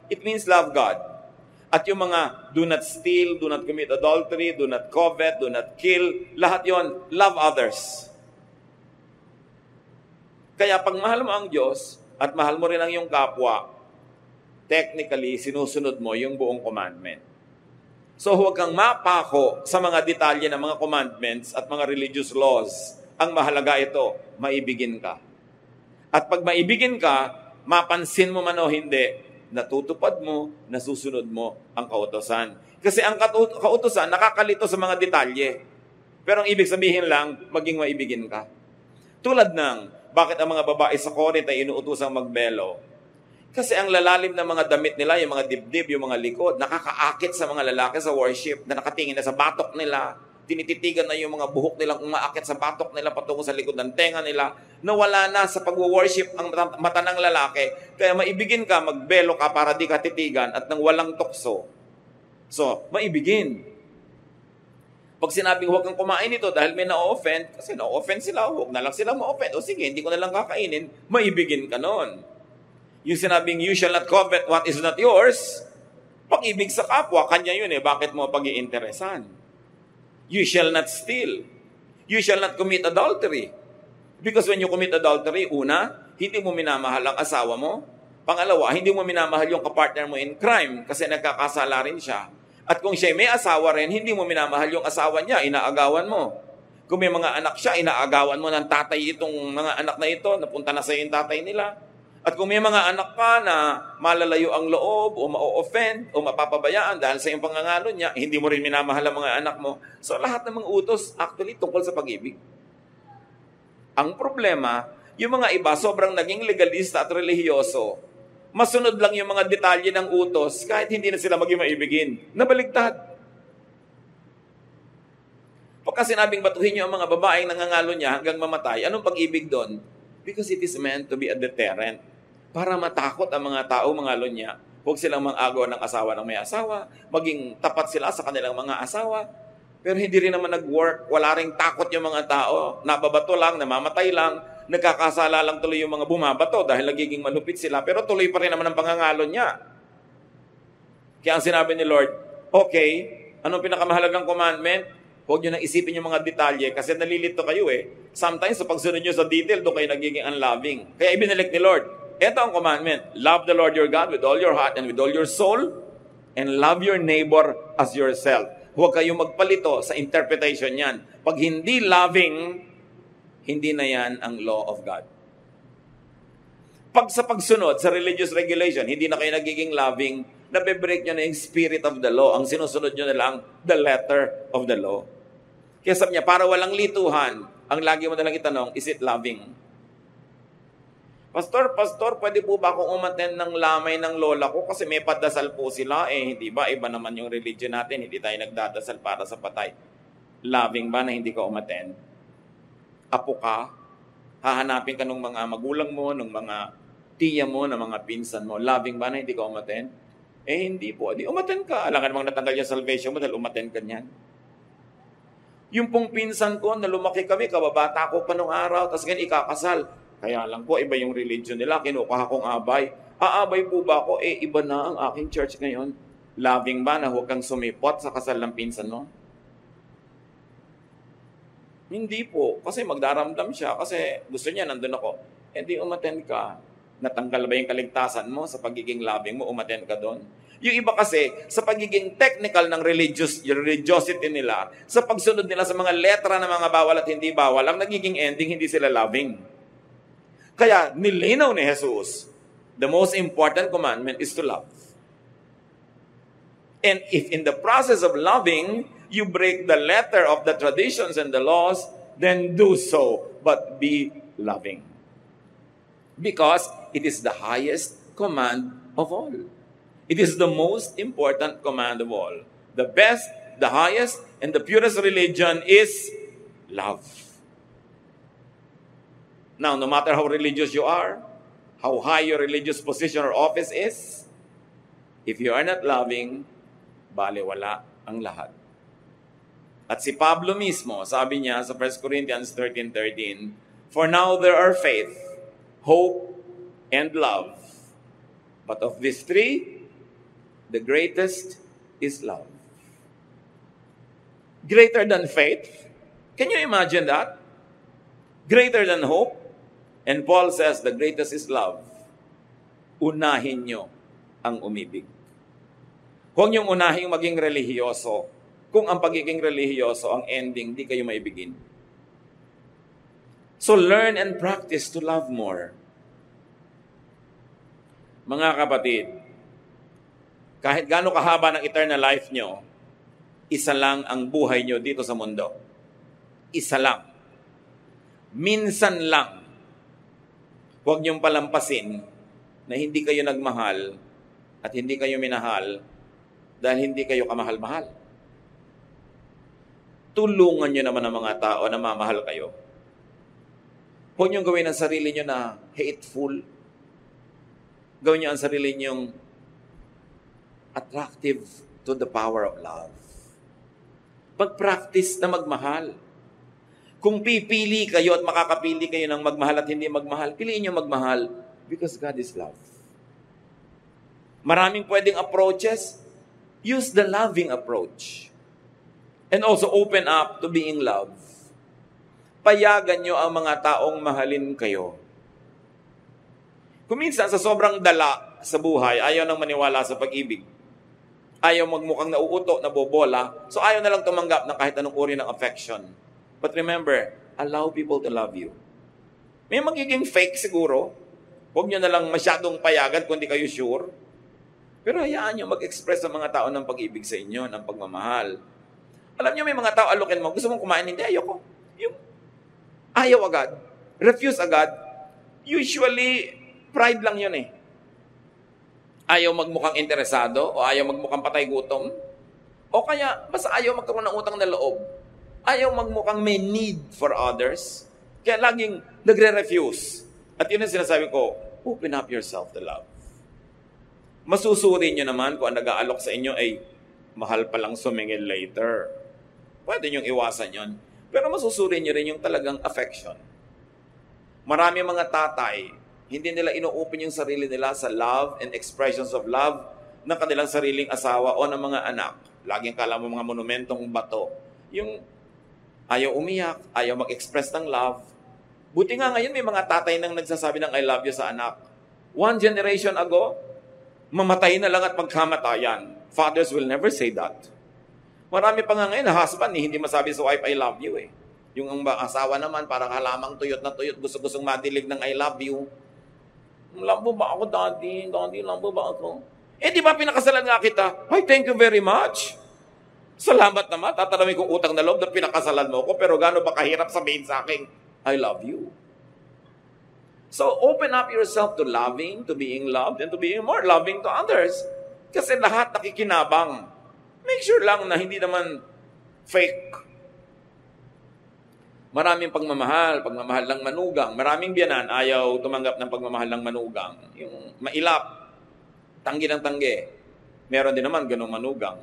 It means love God. At yung mga do not steal, do not commit adultery, do not covet, do not kill, lahat yon love others. Kaya pag mahal mo ang Diyos at mahal mo rin ang iyong kapwa, technically, sinusunod mo yung buong commandment. So huwag kang mapako sa mga detalye ng mga commandments at mga religious laws. Ang mahalaga ito, maibigin ka. At pag maibigin ka, mapansin mo man o hindi, natutupad mo, nasusunod mo ang kautusan. Kasi ang kautusan, nakakalito sa mga detalye. Pero ang ibig sabihin lang, maging maibigin ka. Tulad ng, bakit ang mga babae sa Corinth ay inuutosang magbelo? Kasi ang lalalim ng mga damit nila, yung mga dibdib, yung mga likod, nakakaakit sa mga lalaki sa worship na nakatingin na sa batok nila. Tinititigan na yung mga buhok nilang umaakit sa batok nila patungo sa likod ng tenga nila. Nawala na sa pag-worship ang mata ng lalaki. Kaya maibigin ka, magbelo ka para di ka titigan at nang walang tukso. So, maibigin. Pag sinabing huwag kang kumain ito dahil may na-offend, kasi na-offend sila, huwag na lang sila ma-offend. O sige, hindi ko na lang kakainin, maibigin ka nun. Yung sinabing, you shall not covet what is not yours, pag-ibig sa kapwa, kanya yun bakit mo pag-iinteresan? You shall not steal. You shall not commit adultery. Because when you commit adultery, una, hindi mo minamahal ang asawa mo. Pangalawa, hindi mo minamahal yung kapartner mo in crime kasi nagkakasala rin siya. At kung siya may asawa rin, hindi mo minamahal yung asawa niya, inaagawan mo. Kung may mga anak siya, inaagawan mo ng tatay itong mga anak na ito, napunta na sa yung tatay nila. At kung may mga anak ka na malalayo ang loob o ma-offend o mapapabayaan dahil sa iyong pangangalo niya, hindi mo rin minamahal ang mga anak mo. So lahat ng mga utos actually tungkol sa pag-ibig. Ang problema, yung mga iba sobrang naging legalista at relihiyoso. Masunod lang yung mga detalye ng utos kahit hindi na sila maging maibigin. Nabaligtad. Pagka sinabing batuhin niyo ang mga babaeng nangangalo niya hanggang mamatay, anong pag-ibig doon? Because it is meant to be a deterrent. Para matakot ang mga tao, mga niya. Huwag silang mang-agaw ng asawa ng may asawa. Maging tapat sila sa kanilang mga asawa. Pero hindi rin naman nag-work. Wala ring takot yung mga tao. Nababato lang, namamatay lang. Nagkakasala lang tuloy yung mga bumabato dahil nagiging malupit sila. Pero tuloy pa rin naman ang pangangalo niya. Kaya ang sinabi ni Lord, okay, anong pinakamahalagang commandment? Huwag nyo nang isipin yung mga detalye kasi nalilito kayo Sometimes sa pagsunod nyo sa detail, doon kayo nagiging unloving. Kaya ibinalik ni Lord, ito ang commandment, love the Lord your God with all your heart and with all your soul, and love your neighbor as yourself. Huwag kayong magpalito sa interpretation yan. Pag hindi loving, hindi na yan ang law of God. Pag sa pagsunod sa religious regulation, hindi na kayo nagiging loving, nabe-break nyo na yung spirit of the law. Ang sinusunod nyo na lang, the letter of the law. Kaya sabi niya, para walang lituhan, ang lagi mo na lang itanong, is it loving? Pastor, pwede po ba akong umattend ng lamay ng lola ko? Kasi may padasal po sila. Hindi ba? Iba naman yung religion natin. Hindi tayo nagdadasal para sa patay. Loving ba na hindi ka umattend? Apo ka? Hahanapin ka ng mga magulang mo, ng mga tiya mo, ng mga pinsan mo. Loving ba na hindi ka umattend? Hindi po. Di umattend ka. Alam ka namang natanggal yung salvation mo dahil umattend ka niyan. Yung pong pinsan ko, na lumaki kami, kababata ko pa nung araw, tapos ganyan ikakasal. Kaya lang po, iba yung religion nila, kinukuha kong abay. Aabay po ba ako? Iba na ang aking church ngayon. Loving ba na huwag kang sumipot sa kasal ng pinsan mo? Hindi po. Kasi magdaramdam siya. Kasi gusto niya, nandun ako. Hindi umattend ka. Natanggal ba yung kaligtasan mo sa pagiging loving mo? Umattend ka doon. Yung iba kasi, sa pagiging technical ng religiosity nila, sa pagsunod nila sa mga letra ng mga bawal at hindi bawal, ang nagiging ending, hindi sila loving. Kaya, nilinaw ni Jesus, the most important commandment is to love. And if in the process of loving, you break the letter of the traditions and the laws, then do so, but be loving. Because it is the highest command of all. It is the most important command of all. The best, the highest, and the purest religion is love. Now, no matter how religious you are, how high your religious position or office is, if you are not loving, balewala ang lahat. At si Pablo mismo, sabi niya sa 1 Corinthians 13:13, "For now there are faith, hope, and love. But of these three, the greatest is love." Greater than faith? Can you imagine that? Greater than hope? And Paul says, the greatest is love. Unahin nyo ang umibig. Huwag niyong unahing maging relihiyoso. Kung ang pagiging relihiyoso, ang ending, di kayo maibigin. So learn and practice to love more. Mga kapatid, kahit gaano kahaba ng eternal life nyo, isa lang ang buhay nyo dito sa mundo. Isa lang. Minsan lang. Huwag niyong palampasin na hindi kayo nagmahal at hindi kayo minahal dahil hindi kayo kamahal-mahal. Tulungan nyo naman ang mga tao na mamahal kayo. Huwag niyong gawin ang sarili nyo na hateful. Gawin niyo ang sarili niyong attractive to the power of love. Pag-practice na magmahal. Kung pipili kayo at makakapili kayo ng magmahal at hindi magmahal, piliin niyo magmahal because God is love. Maraming pwedeng approaches. Use the loving approach. And also open up to being loved. Payagan niyo ang mga taong mahalin kayo. Kung minsan sa sobrang dala sa buhay, ayaw nang maniwala sa pag-ibig. Ayaw magmukhang nauuto, nabobola. So ayaw na lang tumanggap ng kahit anong uri ng affection. But remember, allow people to love you. May magiging fake siguro. Huwag nyo na lang masyadong payagan kung di kayo sure. Pero hayaan nyo mag-express sa mga tao ng pag-ibig sa inyo, ng pagmamahal. Alam nyo, may mga tao alukin mo, gusto mong kumain, hindi, ayoko. Yung ayaw agad, refuse agad, usually, pride lang yun eh. Ayaw magmukhang interesado, o ayaw magmukhang patay gutom, o kaya, basta ayaw magkaroon ng utang na loob. Ayaw magmukhang may need for others, kaya laging nagre-refuse. At yun ang sinasabi ko, open up yourself to love. Masusuri nyo naman kung ang nag-aalok sa inyo ay mahal palang sumingil later. Pwede nyong iwasan yon. Pero masusuri nyo rin yung talagang affection. Marami mga tatay, hindi nila ino-open yung sarili nila sa love and expressions of love ng kanilang sariling asawa o ng mga anak. Laging kala mo mga monumentong bato. Yung ayaw umiyak, ayaw mag-express ng love. Buti nga ngayon may mga tatay nang nagsasabi ng I love you sa anak. One generation ago, mamatay na lang at magkamatayan. Fathers will never say that. Marami pa nga ngayon, husband, hindi masabi sa wife, I love you eh. Yung ang asawa naman, parang halamang tuyot na tuyot, gusto-gustong madilig ng I love you. Love mo ba ako, daddy? Daddy, love mo ba ako? Eh, di ba pinakasalan nga kita? Ay, thank you very much. Salamat naman. Tatanawin kong utang na loob na pinakasalan mo ko, pero gano'n ba kahirap sabihin sa akin, I love you. So, open up yourself to loving, to being loved, and to being more loving to others. Kasi lahat nakikinabang. Make sure lang na hindi naman fake. Maraming pagmamahal lang manugang. Maraming biyanan, ayaw tumanggap ng pagmamahal lang manugang. Yung mailap, tanggi ng tanggi. Meron din naman ganong manugang.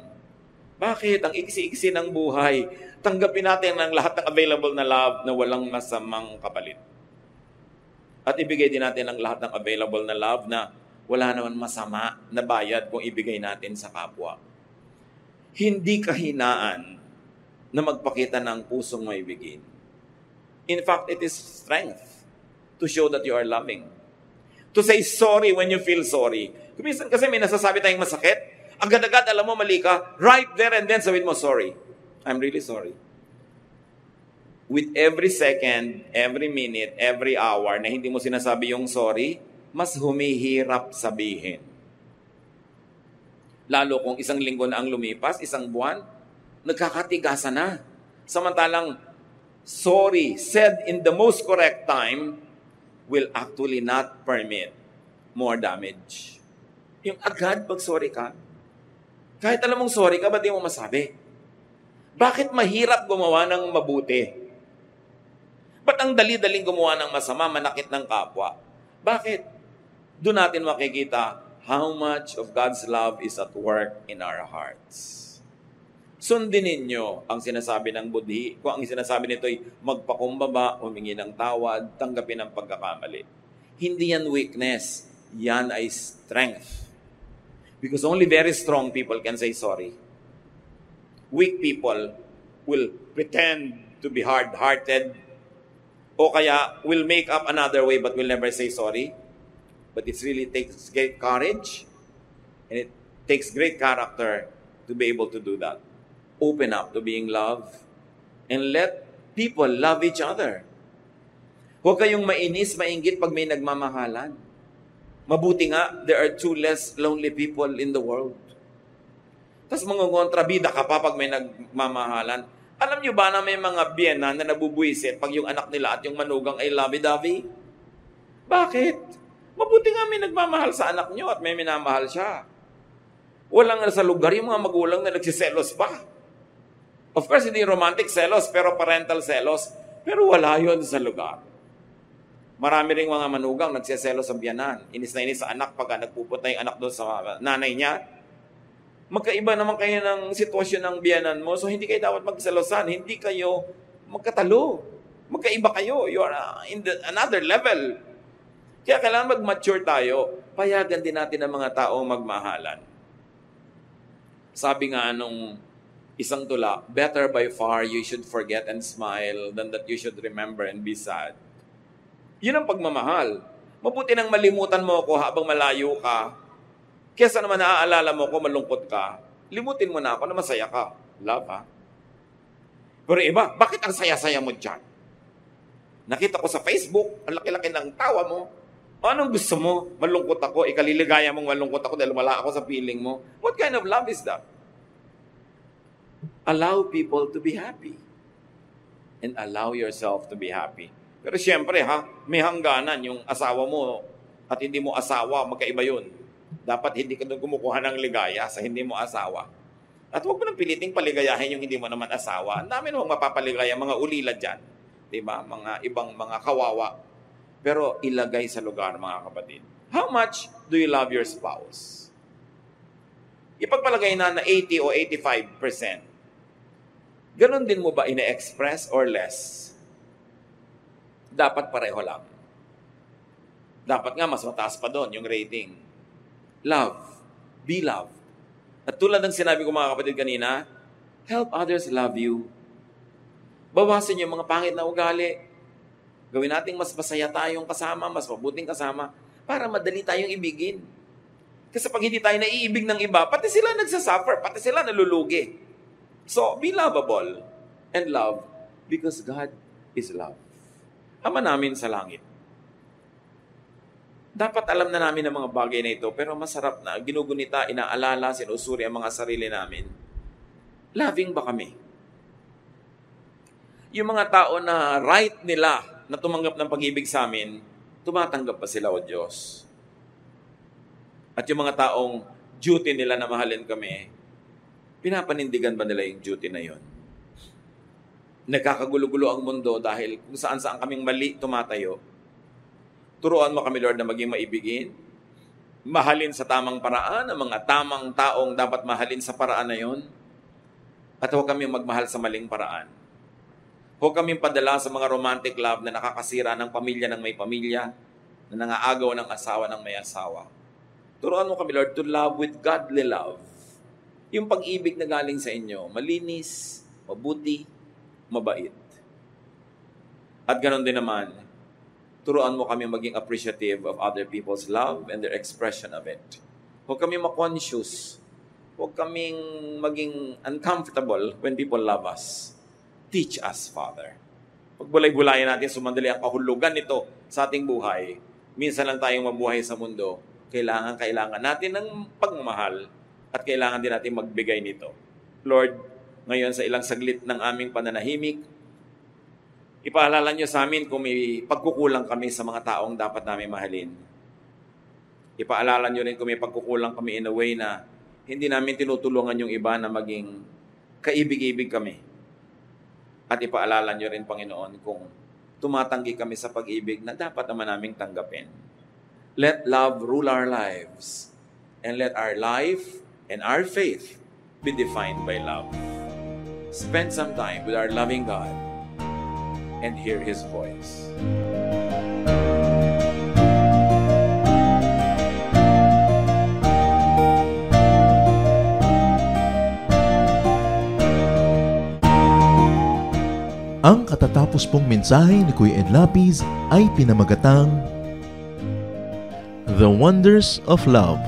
Bakit? Ang iksi-iksi ng buhay. Tanggapin natin ang lahat ng available na love na walang masamang kapalit. At ibigay din natin ang lahat ng available na love na wala naman masama na bayad kung ibigay natin sa kapwa. Hindi kahinaan na magpakita ng pusong maibigin. In fact, it is strength to show that you are loving. To say sorry when you feel sorry. Kuminsan kasi may nasasabi tayong masakit, agad-agad alam mo mali ka, right there and then sabihin mo, sorry. I'm really sorry. With every second, every minute, every hour na hindi mo sinasabi yung sorry, mas humihirap sabihin. Lalo kung isang linggo na ang lumipas, isang buwan, nagkakatigasan na. Samantalang, sorry said in the most correct time will actually not permit more damage. Yung agad pag sorry ka, kahit alam mong sorry ka, ba't di mo masabi? Bakit mahirap gumawa ng mabuti? Ba't ang dali-daling gumawa ng masama, manakit ng kapwa? Bakit? Doon natin makikita how much of God's love is at work in our hearts. Sundin ninyo ang sinasabi ng budhi. Kung ang sinasabi nito ay magpakumbaba, humingi ng tawad, tanggapin ang pagkakamali. Hindi yan weakness. Yan ay strength. Because only very strong people can say sorry. Weak people will pretend to be hard-hearted o kaya will make up another way but will never say sorry. But it really takes great courage and it takes great character to be able to do that. Open up to being loved and let people love each other. Huwag kayong mainis, mainggit pag may nagmamahalan. Mabuti nga, there are 2 less lonely people in the world. Tapos mga kontrabida ka pa pag may nagmamahalan. Alam nyo ba na may mga biyena na nabubuisit pag yung anak nila at yung manugang ay lovey-dovey? Bakit? Mabuti nga may nagmamahal sa anak nyo at may minamahal siya. Walang sa lugar yung mga magulang na nagsiselos pa. Of course, hindi romantic selos, pero parental selos. Pero wala yon sa lugar. Marami ring mga manugang nagsiselos sa biyanan. Inis na inis sa anak pagka nagpupunta yung anak doon sa nanay niya. Magkaiba naman kayo ng sitwasyon ng biyanan mo, so hindi kayo dapat magselosan. Hindi kayo magkatalo. Magkaiba kayo. You are in another level. Kaya kailangan mag-mature tayo. Payagan din natin ang mga tao magmahalan. Sabi nga nung isang tula, better by far you should forget and smile than that you should remember and be sad. Yun ang pagmamahal. Mabuti nang malimutan mo ako habang malayo ka. Kesa naman naaalala mo ko, malungkot ka. Limutin mo na ako na masaya ka. Love, ha? Pero iba, bakit ang saya-saya mo dyan? Nakita ko sa Facebook, ang laki-laki ng tawa mo. Anong gusto mo? Malungkot ako. Ikaliligaya mong malungkot ako dahil wala ako sa feeling mo. What kind of love is that? Allow people to be happy. And allow yourself to be happy. Pero siyempre may hangganan yung asawa mo at hindi mo asawa, magkaiba yun. Dapat hindi ka doon kumukuha ng ligaya sa hindi mo asawa. At huwag mo nang piliting paligayahin yung hindi mo naman asawa. Ang dami namang mapapaligaya, mga ulila dyan. Diba? Mga ibang mga kawawa. Pero ilagay sa lugar, mga kapatid. How much do you love your spouse? Ipagpalagay na 80 o 85%. Ganon din mo ba ina-express or less? Dapat pareho lang. Dapat nga mas mataas pa doon yung rating. Love. Be loved. At tulad ng sinabi ko mga kapatid kanina, help others love you. Bawasin yung mga pangit na ugali. Gawin nating mas masaya tayong kasama, mas mabuting kasama, para madali tayong ibigin. Kasi pag hindi tayo naiibig ng iba, pati sila nagsasuffer, pati sila nalulugi. So, be lovable and love because God is love. Ama namin sa langit. Dapat alam na namin ang mga bagay na ito, pero masarap na, ginugunita, inaalala, sinusuri ang mga sarili namin. Loving ba kami? Yung mga tao na right nila na tumanggap ng pag-ibig sa amin, tumatanggap pa sila, O Diyos? At yung mga taong duty nila na mahalin kami, pinapanindigan ba nila yung duty na yun? Nagkakagulo-gulo ang mundo dahil kung saan-saan kaming mali tumatayo. Turuan mo kami, Lord, na maging maibigin. Mahalin sa tamang paraan ang mga tamang taong dapat mahalin sa paraan na yun. At huwag kami magmahal sa maling paraan. Huwag kami padala sa mga romantic love na nakakasira ng pamilya ng may pamilya, na nangaagaw ng asawa ng may asawa. Turuan mo kami, Lord, to love with godly love. Yung pag-ibig na galing sa inyo, malinis, mabuti, mabait. At ganon din naman, turuan mo kami maging appreciative of other people's love and their expression of it. Huwag kami ma-conscious. Huwag kaming maging uncomfortable when people love us. Teach us, Father. Pagbulay-bulayan natin, sumandali ang kahulugan nito sa ating buhay. Minsan lang tayong mabuhay sa mundo. Kailangan natin ng pagmamahal at kailangan din natin magbigay nito. Lord, ngayon sa ilang saglit ng aming pananahimik, ipaalala niyo sa amin kung may pagkukulang kami sa mga taong dapat namin mahalin. Ipaalala niyo rin kung may pagkukulang kami in a way na hindi namin tinutulungan yung iba na maging kaibig-ibig kami. At ipaalala niyo rin, Panginoon, kung tumatanggi kami sa pag-ibig na dapat naman naming tanggapin. Let love rule our lives, and let our life and our faith be defined by love. Spend some time with our loving God and hear His voice. Ang katatapos pong mensahe ni Kuya Ed Lapiz ay pinamagatang The Wonders of Love.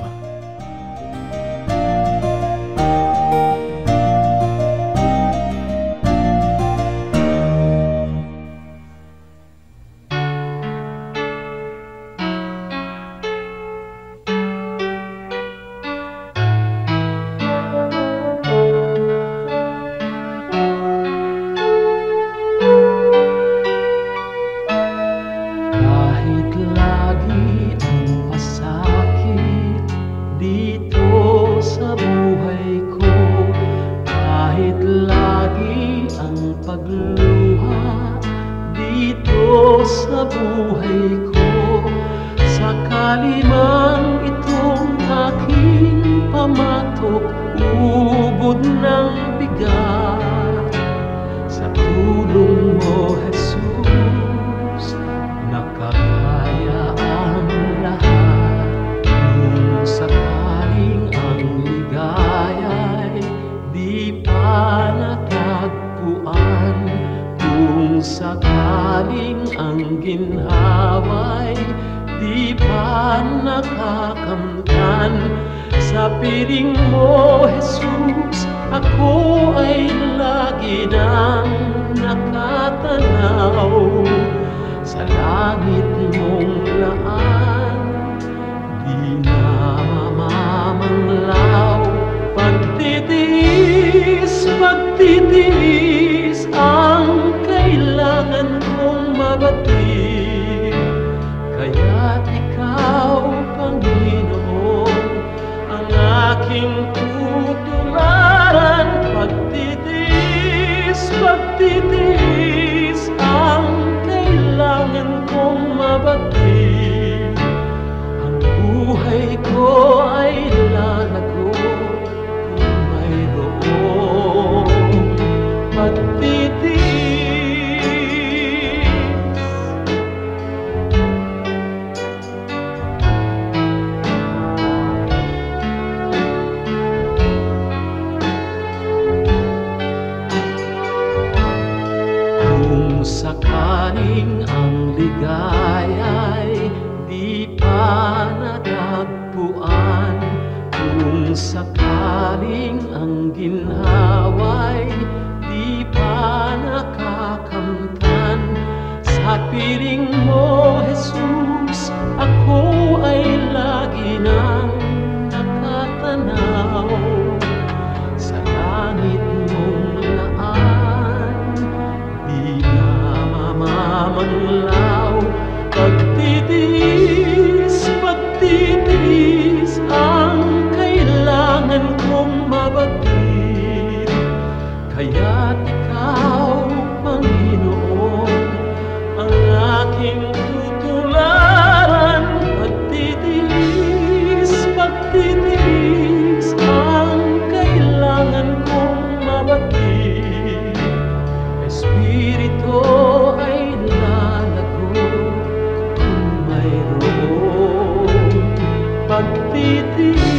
Sakaling ang ginhaway di pa nakakamtan sa piling mo, Jesus, ako ay lagi nang nakatanaw sa langit mong laan, di na mamamanglaw. Pagtitiis ang kailangan kong mabatid, kaya't ikaw, Panginoon, ang aking tutularan. Pagtitiis ang kailangan kong mabatid, ang buhay ko ay lalago kung mayroong pagtitiis. Kung sakaling ang ligaya'y di pa natagpuan, kung sakaling ang ginhawa'y di pa nakakamtan, sa piling mo, Jesus, ako ay lagi nang nakatanaw sa langit mong laan, di na mamamanglaw. Pagtitiis ang kailangan kong mabatid, kaya't ikaw, Panginoon, ang aking tutularan. Pagtitiis ang kailangan kong mabatid, Espiritu ay lalago kung mayroong pagtitiis.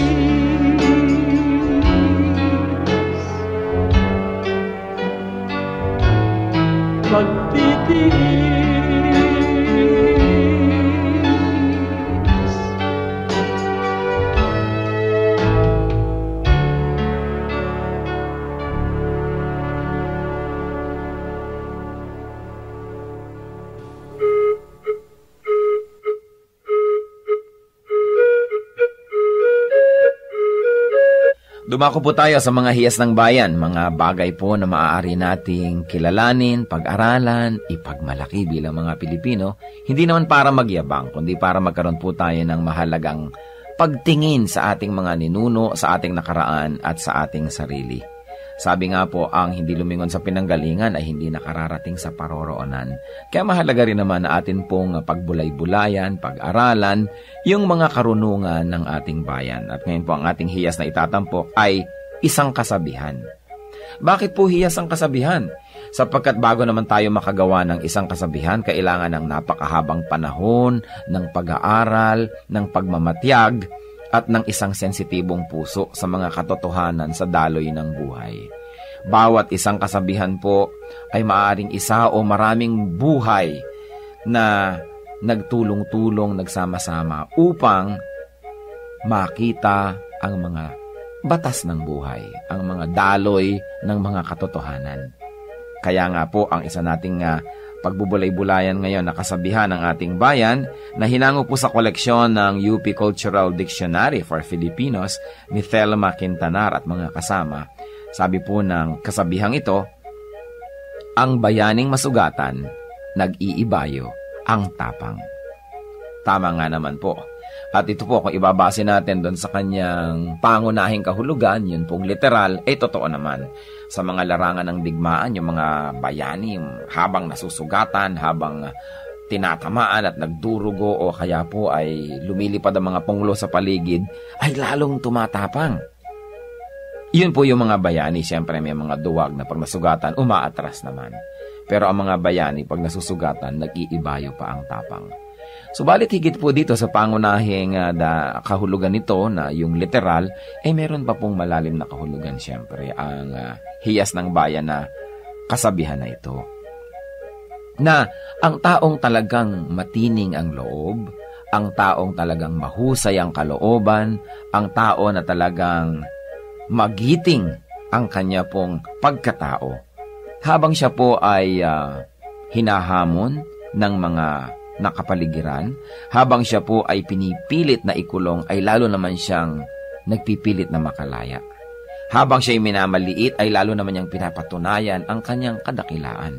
Pagtitiis Dumako po tayo sa mga hiyas ng bayan, mga bagay po na maaari nating kilalanin, pag-aralan, ipagmalaki bilang mga Pilipino, hindi naman para magyabang, kundi para magkaroon po tayo ng mahalagang pagtingin sa ating mga ninuno, sa ating nakaraan at sa ating sarili. Sabi nga po, ang hindi lumingon sa pinanggalingan ay hindi nakararating sa paroroonan. Kaya mahalaga rin naman na atin pong pagbulay-bulayan, pag-aralan, yung mga karunungan ng ating bayan. At ngayon po ang ating hiyas na itatampok ay isang kasabihan. Bakit po hiyas ang kasabihan? Sapagkat bago naman tayo makagawa ng isang kasabihan, kailangan ng napakahabang panahon, ng pag-aaral, ng pagmamatyag, at ng isang sensitibong puso sa mga katotohanan sa daloy ng buhay. Bawat isang kasabihan po ay maaaring isa o maraming buhay na nagtulong-tulong, nagsama-sama upang makita ang mga batas ng buhay, ang mga daloy ng mga katotohanan. Kaya nga po ang isa nating pagbubulay-bulayan ngayon na kasabihan ng ating bayan na hinango po sa koleksyon ng UP Cultural Dictionary for Filipinos ni Thelma Quintanar at mga kasama. Sabi po ng kasabihang ito, ang bayaning masugatan, nag-iibayo ang tapang. Tama nga naman po. At ito po, kung ibabase natin doon sa kanyang pangunahing kahulugan, yun pong literal, totoo naman. Sa mga larangan ng digmaan, yung mga bayani, habang nasusugatan, habang tinatamaan at nagdurugo o kaya po ay lumilipad ang mga punglo sa paligid, ay lalong tumatapang. Yun po yung mga bayani, siyempre may mga duwag na pag nasugatan, umaatras naman. Pero ang mga bayani, pag nasusugatan, nag-iibayo pa ang tapang. Subalit higit po dito sa pangunahing kahulugan nito na yung literal, meron pa pong malalim na kahulugan siyempre ang hiyas ng bayan na kasabihan na ito. Na ang taong talagang matining ang loob, ang taong talagang mahusay ang kalooban, ang tao na talagang magiting ang kanya pong pagkatao, habang siya po ay hinahamon ng mga nakapaligiran, habang siya po ay pinipilit na ikulong, ay lalo naman siyang nagpipilit na makalaya. Habang siya ay minamaliit, ay lalo naman niyang pinapatunayan ang kanyang kadakilaan.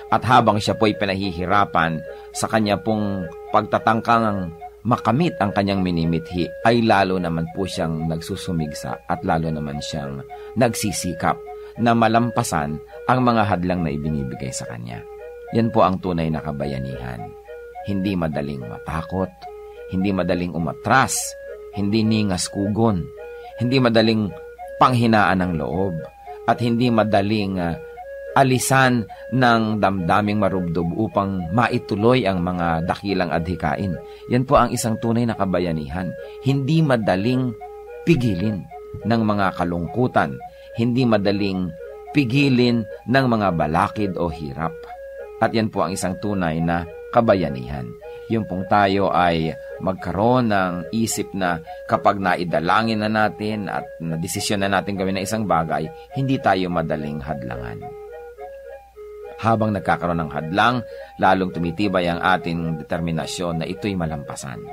At habang siya po ay pinahihirapan sa kanya pong pagtatangkang makamit ang kanyang minimithi, ay lalo naman po siyang nagsusumigsa at lalo naman siyang nagsisikap na malampasan ang mga hadlang na ibinibigay sa kanya. Yan po ang tunay na kabayanihan. Hindi madaling matakot, hindi madaling umatras, hindi ningas kugon, hindi madaling panghinaan ng loob, at hindi madaling alisan ng damdaming marubdob upang maituloy ang mga dakilang adhikain. Yan po ang isang tunay na kabayanihan. Hindi madaling pigilin ng mga kalungkutan, hindi madaling pigilin ng mga balakid o hirap. At yan po ang isang tunay na kabayanihan. Yung pong tayo ay magkaroon ng isip na kapag naidalangin na natin at nadesisyon na natin gawin na isang bagay, hindi tayo madaling hadlangan. Habang nagkakaroon ng hadlang, lalong tumitibay ang ating determinasyon na ito'y malampasan.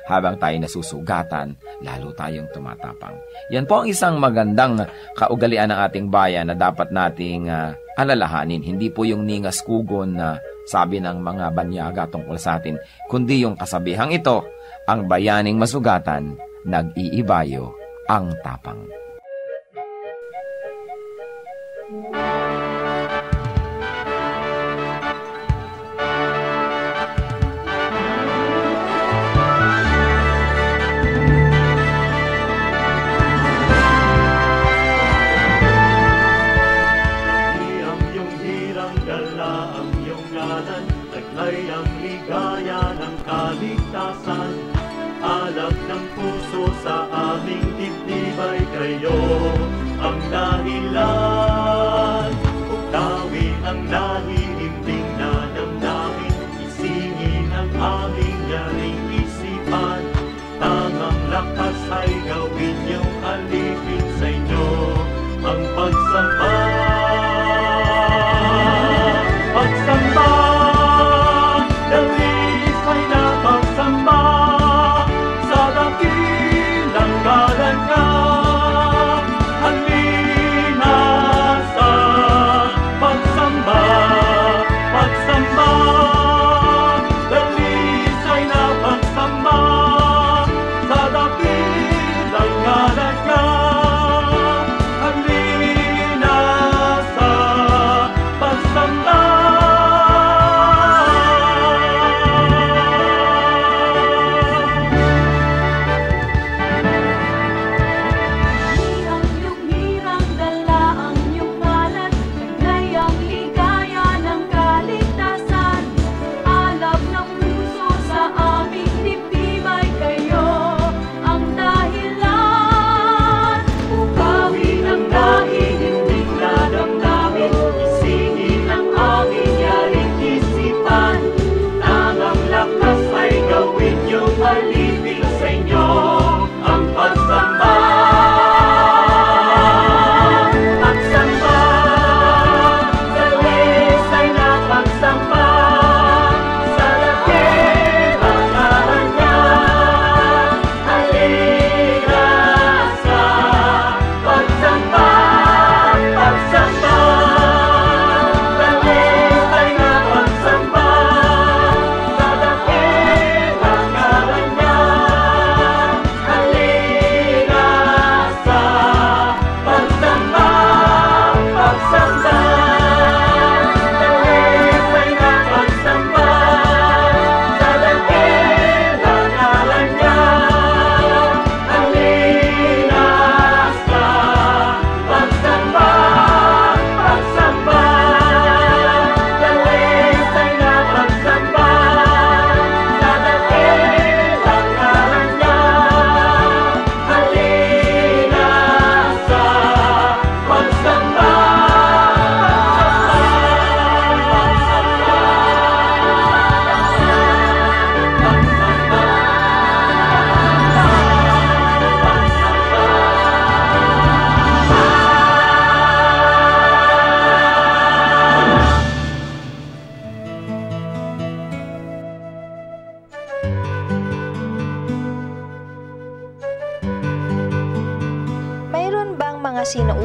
Habang tayo nasusugatan, lalo tayong tumatapang. Yan po ang isang magandang kaugalian ng ating bayan na dapat nating alalahanin. Hindi po yung ningas kugon na sabi ng mga banyaga tungkol sa atin, kundi yung kasabihang ito, ang bayaning masugatan, nag-iibayo ang tapang. Sa aming dibdib ay kayo ang dahilan.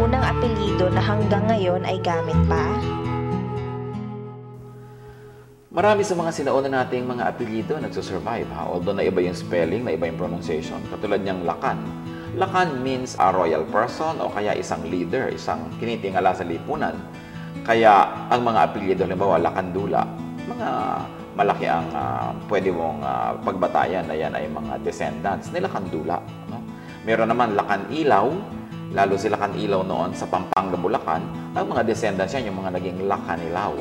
unang apelyido na hanggang ngayon ay gamit pa? Marami sa mga sinauna nating mga apelyido nagsusurvive, ha? Although na iba yung spelling, na iba yung pronunciation. Katulad niyang Lacan. Lacan means a royal person o kaya isang leader, isang kinitingala sa lipunan. Kaya ang mga apelyido, halimbawa Lacandula, mga malaki ang pwede mong pagbatayan na yan ay mga descendants ni Lacandula. No? Meron naman Lacanilaw, lalo si Lacanilaw noon sa Pampanga, Bulacan, ang mga descendants yan, yung mga naging Lacanilaw.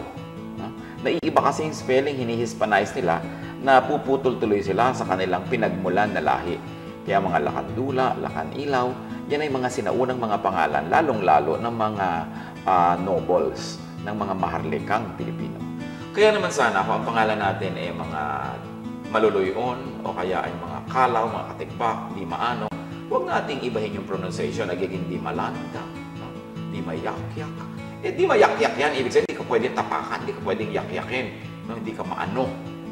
No? Naiiba kasi yung spelling, hinihispanize nila, na puputol tuloy sila sa kanilang pinagmulan na lahi. Kaya mga Lacandula, Lacanilaw, yan ay mga sinaunang mga pangalan, lalong-lalo ng mga nobles, ng mga maharlikang Pilipino. Kaya naman sana kung ang pangalan natin ay mga maluluyon o kaya ay mga kalaw, mga katikbak, di maano, huwag nating ibahin yung pronunciation, nagiging di malanda, no? Di mayakyak. Di mayakyak yan, ibig sabihin, hindi ka pwedeng tapakan, hindi ka pwedeng yakyakin, no? Hindi ka maano.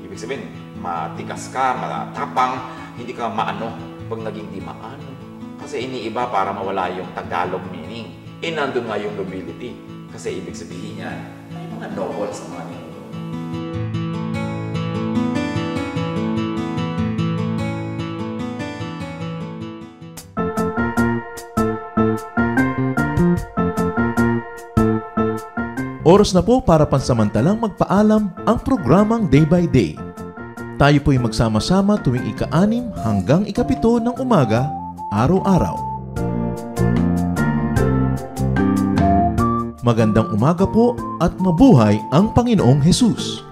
Ibig sabihin, matigas ka, matapang, hindi ka maano pag naging di maano. Kasi iniiba para mawala yung Tagalog meaning. Nandun nga yung nobility. Kasi ibig sabihin yan, ay mga nobles ang mga ninuno. Oras na po para pansamantalang magpaalam ang programang Day by Day. Tayo po'y magsama-sama tuwing ika-6 hanggang ika-7 ng umaga, araw-araw. Magandang umaga po at mabuhay ang Panginoong Hesus!